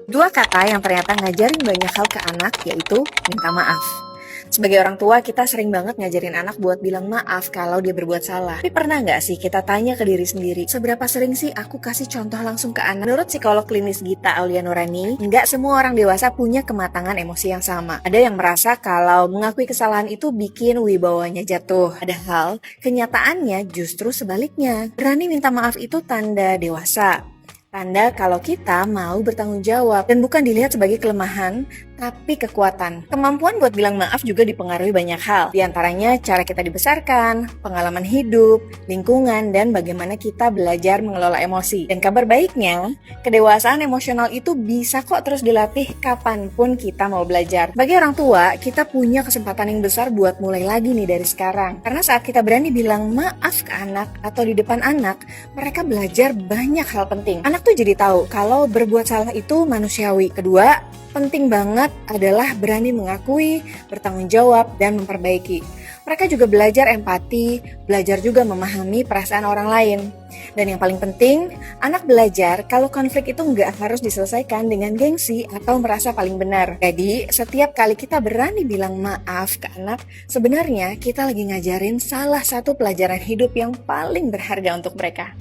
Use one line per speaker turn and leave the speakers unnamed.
Dua kata yang ternyata ngajarin banyak hal ke anak, yaitu minta maaf. Sebagai orang tua, kita sering banget ngajarin anak buat bilang maaf kalau dia berbuat salah. Tapi pernah nggak sih kita tanya ke diri sendiri, seberapa sering sih aku kasih contoh langsung ke anak? Menurut psikolog klinis Gita Aulia Nurani, nggak semua orang dewasa punya kematangan emosi yang sama. Ada yang merasa kalau mengakui kesalahan itu bikin wibawanya jatuh. Padahal, kenyataannya justru sebaliknya. Berani minta maaf itu tanda dewasa. Tanda kalau kita mau bertanggung jawab dan bukan dilihat sebagai kelemahan, tapi kekuatan. Kemampuan buat bilang maaf juga dipengaruhi banyak hal. Di antaranya cara kita dibesarkan, pengalaman hidup, lingkungan, dan bagaimana kita belajar mengelola emosi. Dan kabar baiknya, kedewasaan emosional itu bisa kok terus dilatih kapanpun kita mau belajar. Bagi orang tua, kita punya kesempatan yang besar buat mulai lagi nih dari sekarang. Karena saat kita berani bilang maaf ke anak atau di depan anak, mereka belajar banyak hal penting. Anak tuh jadi tahu kalau berbuat salah itu manusiawi. Kedua, penting banget adalah berani mengakui, bertanggung jawab, dan memperbaiki. Mereka juga belajar empati, belajar juga memahami perasaan orang lain. Dan yang paling penting, anak belajar kalau konflik itu nggak harus diselesaikan dengan gengsi atau merasa paling benar. Jadi, setiap kali kita berani bilang maaf ke anak, sebenarnya kita lagi ngajarin salah satu pelajaran hidup yang paling berharga untuk mereka.